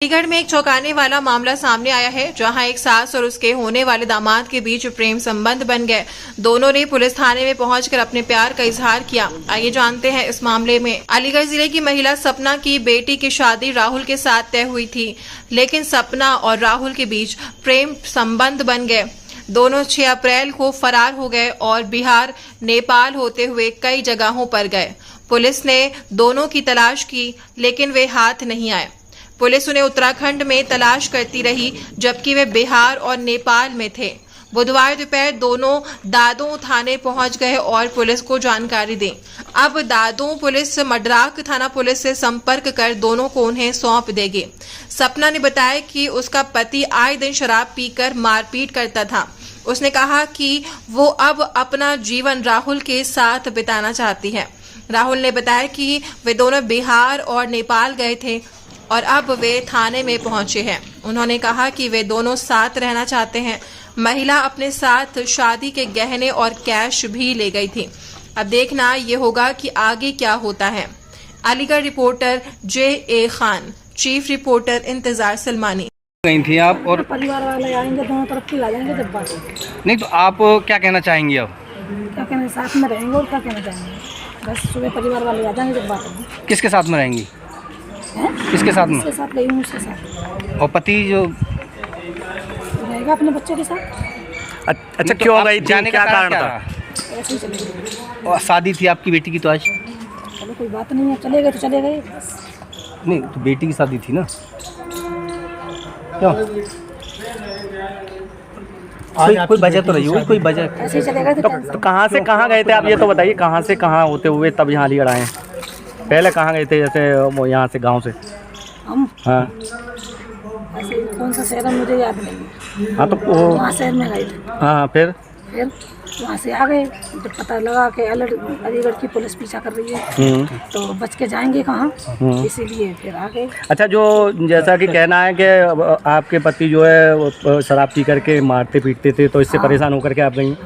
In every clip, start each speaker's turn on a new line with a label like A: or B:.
A: अलीगढ़ में एक चौंकाने वाला मामला सामने आया है, जहां एक सास और उसके होने वाले दामाद के बीच प्रेम संबंध बन गए। दोनों ने पुलिस थाने में पहुंचकर अपने प्यार का इजहार किया। आइए जानते हैं इस मामले में। अलीगढ़ जिले की महिला सपना की बेटी की शादी राहुल के साथ तय हुई थी, लेकिन सपना और राहुल के बीच प्रेम संबंध बन गए। दोनों 6 अप्रैल को फरार हो गए और बिहार, नेपाल होते हुए कई जगहों पर गए। पुलिस ने दोनों की तलाश की, लेकिन वे हाथ नहीं आए। पुलिस उन्हें उत्तराखंड में तलाश करती रही, जबकि वे बिहार और नेपाल में थे। बुधवार दोपहर दोनों दादों थाने पहुंच गए और पुलिस को जानकारी दी। अब दादों पुलिस मडराक थाना पुलिस से संपर्क कर दोनों को उन्हें सौंप देगी। सपना ने बताया कि उसका पति आए दिन शराब पीकर मारपीट करता था। उसने कहा कि वो अब अपना जीवन राहुल के साथ बिताना चाहती है। राहुल ने बताया कि वे दोनों बिहार और नेपाल गए थे और अब वे थाने में पहुंचे हैं। उन्होंने कहा कि वे दोनों साथ रहना चाहते हैं। महिला अपने साथ शादी के गहने और कैश भी ले गई थी। अब देखना ये होगा कि आगे क्या होता है। Aligarh reporter J.A. Khan, chief reporter इंतजार सलमानी।
B: गई थी आप और
C: परिवार वाले आएंगे, दोनों तरफ की आ जाएंगे जब बात होगी।
B: नहीं तो आप क्या कहना चाहेंगी अब?
C: क्या कहना, साथ में रहेंगे और क्या कहना चाहेंगे। बस सुबह परिवार वाले आ जाएंगे जब बात होगी।
B: किसके साथ में रहेंगी? किसके साथ में?
C: उसके साथ गई हूँ, उसके साथ।
B: और पति जो
C: रहेगा अपने बच्चों के साथ।
D: अच्छा, क्यों गई थी?
B: जाने का कारण था?
C: ऐसे ही चले गए।
B: और शादी थी आपकी बेटी की तो आज?
C: चलो कोई बात नहीं है, चले गए तो चले गए बस।
B: नहीं तो बेटी की शादी थी ना, क्यों? कोई वजह तो रही होगी, कोई वजह।
C: ऐसे ही चले गए थे।
D: तो कहाँ से कहाँ गए थे आप, ये तो बताइए। कहाँ से कहाँ होते हुए तब यहाँ अलीगढ़ आए? पहले कहाँ गए थे, जैसे वो यहाँ से गांव से?
C: हम
D: हाँ
C: ऐसे कौन सा शहर है मुझे याद नहीं है।
D: हाँ, तो वो
C: वहाँ शहर में गए थे।
D: हाँ, फिर
C: वहाँ से आ गए। जब पता लगा कि अलीगढ़ की पुलिस पीछा कर रही है तो बच के जाएंगे कहाँ, इसीलिए फिर आ गए।
D: अच्छा, जो जैसा कि कहना है कि आपके पति जो है वो शराब पी करके मारते पीटते थे, तो इससे परेशान होकर के आप गई?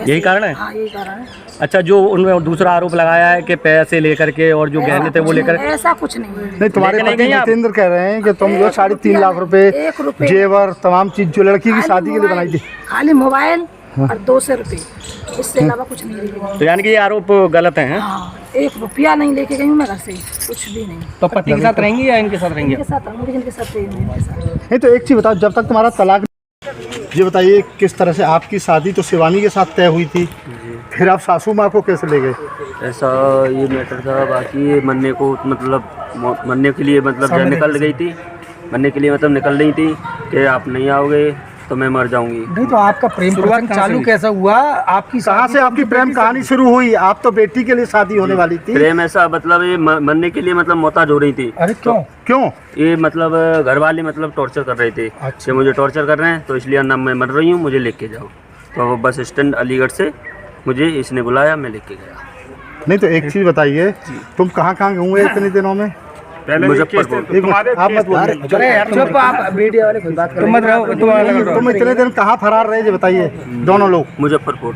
D: यही कारण है?
C: हाँ, यही कारण है।
D: अच्छा, जो उनमें दूसरा आरोप लगाया है कि पैसे लेकर के और जो गहने थे वो लेकर,
C: ऐसा कुछ नहीं है।
E: नहीं, तुम्हारे पति जितेंद्र कह रहे हैं कि तुम जो 3.5 लाख रुपए जेवर तमाम चीज जो लड़की की शादी के लिए बनाई थी,
C: खाली मोबाइल और 200 रुपए, इससे अलावा कुछ नहीं लेके।
D: तो यानी कि ये आरोप गलत हैं?
C: हाँ, 1 रुपया नहीं लेके गई हूँ मैं घर से, कुछ भी नहीं।
B: तो पति के साथ रहेंगी या इनके साथ रहेंगी?
C: इनके साथ रहूँगी, जिनके साथ रहेंगी इनके साथ।
E: नहीं तो एक चीज बताओ, जब तक तुम्हारा तलाक, ये बताइए किस तरह से आपकी शादी तो शिवानी के साथ तय हुई थी, फिर आप सासू माँ को कैसे ले गए?
F: ऐसा ये मैटर था। बाकी मन्ने को मतलब मन्ने के लिए मतलब जब निकल गई थी, मन्ने के लिए मतलब निकल रही थी कि आप नहीं आओगे तो मैं मर जाऊंगी।
B: नहीं तो आपका प्रेम प्रसंग चालू कैसा हुआ? आपकी
E: कहाँ से आपकी प्रेम कहानी शुरू हुई? आप तो बेटी के लिए शादी होने वाली थी।
F: प्रेम ऐसा मतलब ये मरने के लिए मतलब मोहताज हो रही थी।
B: अरे क्यों?
E: क्यों?
F: ये मतलब घर वाले मतलब टॉर्चर कर रहे थे।
B: अच्छा।
F: कि मुझे टॉर्चर कर रहे हैं तो इसलिए ना मैं मर रही हूँ, मुझे लेके जाओ। तो बस स्टैंड अलीगढ़ से मुझे इसने बुलाया, मैं लेके गया।
E: नहीं तो एक चीज बताइए, तुम कहाँ कहाँ घूमे इतने दिनों में?
F: मुजफ्फरपुर।
E: आप मत बोलिए, तुम इतने दिन कहाँ फरार रहे ये बताइए दोनों लोग?
F: मुजफ्फरपुर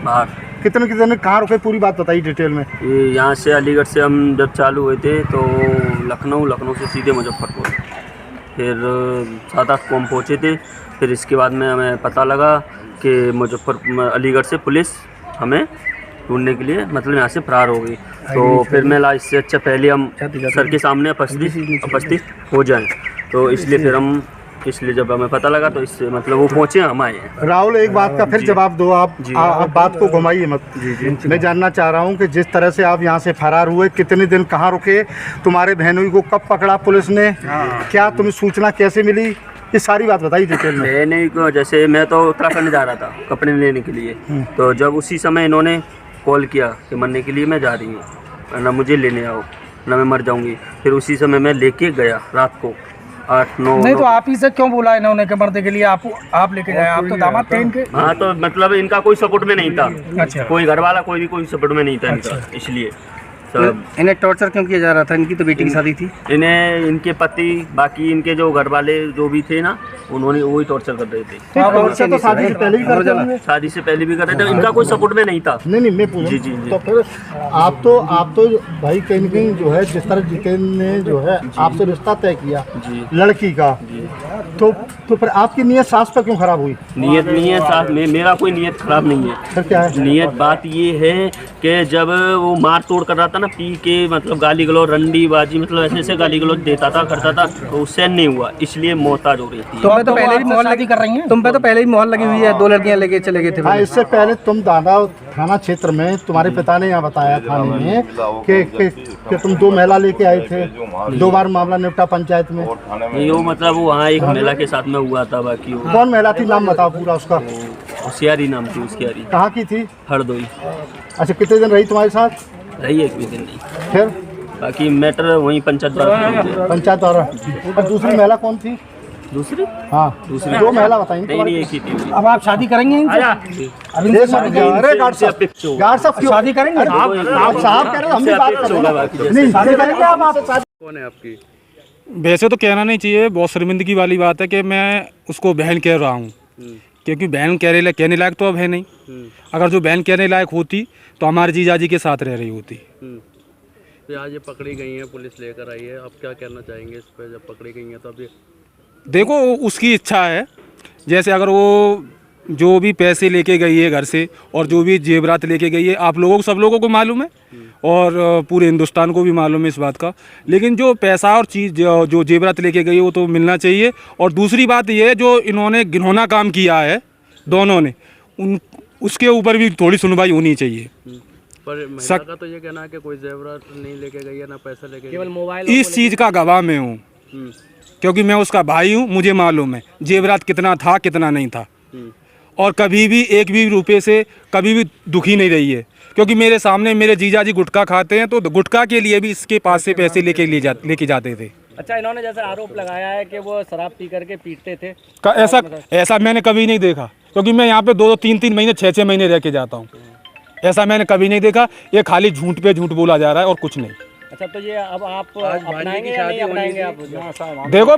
F: बाहर।
E: कितने कहाँ रुके, पूरी बात बताइए डिटेल में।
F: ये यहाँ से अलीगढ़ से हम जब चालू हुए थे तो लखनऊ से सीधे मुजफ्फरपुर, फिर 7-8 को हम पहुँचे थे। फिर इसके बाद में हमें पता लगा कि अलीगढ़ से पुलिस हमें ढूंढने के लिए मतलब यहाँ से फरार हो गई। तो फिर मैं इससे अच्छा पहले हम सर के सामने उपस्थित हो जाएं, तो इसलिए जब हमें पता लगा तो इससे मतलब वो पहुँचे, हम आए हैं।
E: राहुल, एक बात का फिर जवाब दो आप बात को घुमाइए मत। मैं जानना चाह रहा हूँ कि जिस तरह से आप यहाँ से फरार हुए, कितने दिन कहाँ रुके, तुम्हारे बहनोई को कब पकड़ा पुलिस ने, क्या तुम्हें सूचना कैसे मिली, ये सारी बात बताइए डिटेल में।
F: बहनोई को जैसे मैं तो उत्तराखंड जा रहा था कपड़े लेने के लिए, तो जब उसी समय इन्होंने कॉल किया कि मरने के लिए मैं जा रही हूँ, ना मुझे लेने आओ ना मैं मर जाऊँगी। फिर उसी समय मैं लेके गया रात को 8-9।
B: नहीं तो आप ही से क्यों बोला इन्होंने कि मरने के लिए आप लेके जाए? आप तो दामाद थे इनके।
F: हाँ, तो मतलब इनका कोई सपोर्ट में नहीं था।
B: अच्छा।
F: कोई घर वाला कोई सपोर्ट में नहीं था इनका। अच्छा। इसलिए सब
B: इन्हें टॉर्चर क्यों किया जा रहा था? इनकी तो बेटी की शादी थी।
F: इन्हें इनके पति बाकी इनके जो घर वाले जो भी थे ना, उन्होंने वही टॉर्चर कर रहे थे।
E: टॉर्चर तो शादी से पहले भी करते होंगे।
F: शादी से पहले भी कर रहे थे, इनका कोई सपोर्ट में नहीं था।
E: नहीं मैं पूछ
F: जी, जी, जी।
E: तो फिर आप तो भाई कहीं न कहीं जो है जिस तरह जितेंद्र ने जो है आपसे रिश्ता तय किया
F: जी।
E: लड़की का, तो फिर आपकी नीयत सास पर क्यों खराब हुई?
F: नियत नहीं है साथ में, मेरा कोई नियत खराब नहीं है।
E: फिर क्या है?
F: नियत बात ये है कि जब वो मार तोड़ कर रहा था ना, पी के मतलब गाली गलौज रंडी बाजी मतलब ऐसे ऐसे गाली गलौज देता था करता था, तो उससे नहीं हुआ, इसलिए मोहताज हो रही थी।
B: तुम पे तो पहले भी मोहर लगी कर रही हैं, तुम पे तो पहले भी मोहर लगी हुई है, 2 लड़कियां लेके चले गए थे।
E: हाँ, इससे पहले तुम दादा थाना क्षेत्र में तुम्हारे पिता ने यहाँ बताया थाने में कि तुम 2 महिला लेके आए थे, 2 बार मामला निपटा पंचायत में।
F: नहीं वो मतलब वहाँ एक महिला के साथ में हुआ था, बाकी वो
E: कौन महिला थी, नाम बताओ पूरा उसका।
F: होशियारी नाम थी उसकी। यारी
E: कहाँ की थी?
F: हरदोई
E: अच्छा, कितने दिन रही तुम्हारे साथ?
F: रही, एक भी दिन नहीं।
E: फिर
F: बाकी मैटर वहीं पंचायत द्वारा।
E: पंचायत द्वारा। और दूसरी महिला कौन थी?
F: दूसरी
E: हाँ,
F: दूसरी
E: 2 महिला बताएंगे।
F: नहीं एक ही थी।
B: अब आप शादी करेंगे इनसे? अरे
E: गार्ड साहब क्यों
B: शादी करेंगे?
E: आप साहब कह रहे हो, हम भी बात कर रहे हैं। नहीं, शादी करेंगे आप?
F: कौन है आपकी?
G: वैसे तो कहना नहीं चाहिए, बहुत शर्मिंदगी वाली बात है कि मैं उसको बहन कह रहा हूँ, क्योंकि बहन कहने लायक तो अब है नहीं। अगर जो बहन कहने लायक होती तो हमारे जीजाजी के साथ रह रही होती।
F: तो आज ये पकड़ी गई हैं, पुलिस लेकर आई है, आप क्या कहना चाहेंगे इस पर? जब पकड़ी गई हैं तो अभी
G: देखो उसकी इच्छा है, जैसे अगर वो जो भी पैसे लेके गई है घर से और जो भी जेवरात लेके गई है, आप लोगों को सब लोगों को मालूम है और पूरे हिंदुस्तान को भी मालूम है इस बात का। लेकिन जो पैसा और चीज़ जो जेवरात लेके गई है वो तो मिलना चाहिए। और दूसरी बात ये है, जो इन्होंने घिनौना काम किया है दोनों ने, उसके ऊपर भी थोड़ी सुनवाई होनी चाहिए।
F: पर महिला का तो ये कहना है कि कोई जेवरात नहीं लेके गई है, ना पैसा लेके गई, केवल मोबाइल।
G: इस चीज़ का गवाह मैं हूँ, क्योंकि मैं उसका भाई हूँ, मुझे मालूम है जेवरात कितना था कितना नहीं था। और कभी भी एक भी रुपये से कभी भी दुखी नहीं रही है, क्योंकि मेरे सामने मेरे जीजाजी गुटखा खाते हैं, तो गुटखा के लिए भी इसके पास से पैसे लेके जाते थे।
D: अच्छा, इन्होंने जैसे आरोप लगाया है कि वो शराब पी करके पीटते थे,
G: ऐसा मैंने कभी नहीं देखा, क्योंकि मैं यहाँ पे 2-3 महीने 6 महीने रह के जाता हूँ। ऐसा मैंने कभी नहीं देखा। ये खाली झूठ पे झूठ बोला जा रहा है और कुछ नहीं।
D: अच्छा, तो ये अब आप अपनाएंगे या नहीं अपनाएंगे? आप
G: देखो,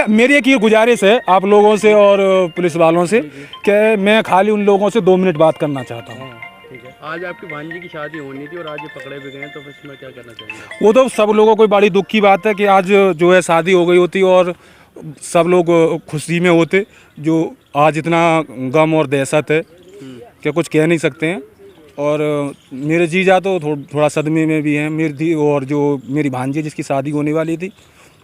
G: मेरी एक ये गुजारिश है आप लोगों से और पुलिस वालों से कि मैं खाली उन लोगों से 2 मिनट बात करना चाहता हूँ।
F: आज आपकी भांजी की शादी होनी थी और आज ये पकड़े भी गए, तो इसमें क्या करना चाहिए?
G: वो तो सब लोगों को बड़ी दुख की बात है कि आज जो है शादी हो गई होती और सब लोग खुशी में होते। जो आज इतना गम और दहशत है कि कुछ कह नहीं सकते हैं। और मेरे जीजा तो थोड़ा सदमे में भी हैं। मेरी और जो मेरी भांजी जिसकी शादी होने वाली थी,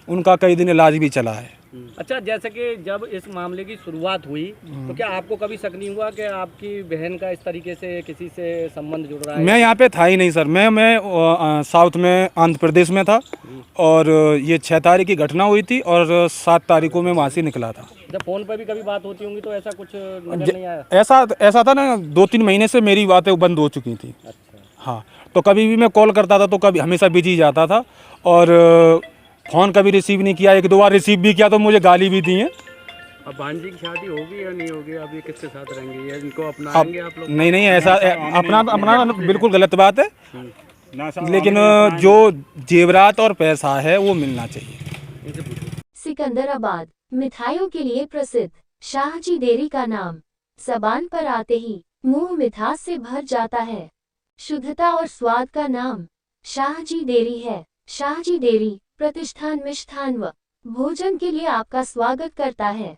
G: उनका कई दिन इलाज भी चला है।
D: अच्छा, जैसे कि जब इस मामले की शुरुआत हुई तो क्या आपको कभी शक नहीं हुआ कि आपकी बहन का इस तरीके से किसी से संबंध जुड़ रहा है?
G: मैं यहाँ पे था ही नहीं सर। मैं साउथ में आंध्र प्रदेश में था और ये 6 तारीख की घटना हुई थी और 7 तारीख को मैं वहाँ से निकला था।
D: जब फोन पर भी कभी बात होती होंगी तो ऐसा कुछ नजर नहीं आया?
G: ऐसा था ना, 2-3 महीने से मेरी बातें बंद हो चुकी थी।
D: अच्छा।
G: हाँ, तो कभी भी मैं कॉल करता था तो कभी हमेशा बिजी जाता था और फ़ोन कभी रिसीव नहीं किया। 1-2 बार रिसीव भी किया तो मुझे गाली भी दी है।
F: अब भांजी की शादी होगी या नहीं होगी? अब ये किसके साथ रहेंगे या इनको अपनाएंगे आप लोग?
G: नहीं, ऐसा अपना बिल्कुल गलत बात है। लेकिन जो जेवरात और पैसा है वो मिलना चाहिए।
H: सिकंदराबाद मिठाइयों के लिए प्रसिद्ध शाहजी डेयरी का नाम ज़बान पर आते ही मुंह मिठास से भर जाता है। शुद्धता और स्वाद का नाम शाहजी डेयरी है। शाहजी डेयरी प्रतिष्ठान मिष्ठान व भोजन के लिए आपका स्वागत करता है।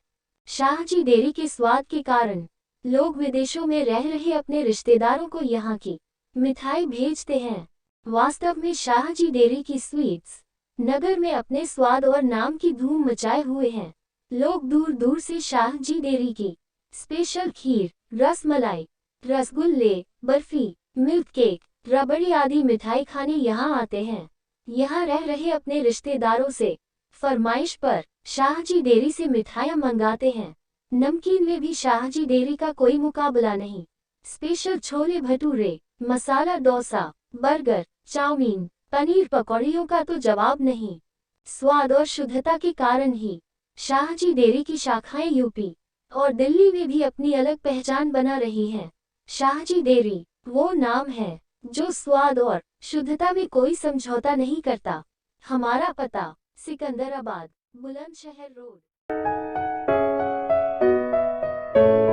H: शाहजी डेयरी के स्वाद के कारण लोग विदेशों में रह रहे अपने रिश्तेदारों को यहाँ की मिठाई भेजते हैं। वास्तव में शाहजी डेयरी की स्वीट्स नगर में अपने स्वाद और नाम की धूम मचाए हुए हैं। लोग दूर दूर से शाहजी डेयरी की स्पेशल खीर, रसमलाई, रसगुल्ले, बर्फी, मिल्क केक, रबड़ी आदि मिठाई खाने यहाँ आते हैं। यहाँ रह रहे अपने रिश्तेदारों से फरमाइश पर शाहजी डेयरी से मिठाइयाँ मंगाते हैं। नमकीन में भी शाहजी डेयरी का कोई मुकाबला नहीं। Special chole bhature, masala dosa, burger, chowmein, paneer पकौड़ियों का तो जवाब नहीं। स्वाद और शुद्धता के कारण ही शाहजी डेयरी की शाखाएं यूपी और दिल्ली में भी अपनी अलग पहचान बना रही हैं। शाहजी डेयरी वो नाम है जो स्वाद और शुद्धता में कोई समझौता नहीं करता। हमारा पता सिकंदराबाद, बुलंदशहर रोड।
I: है।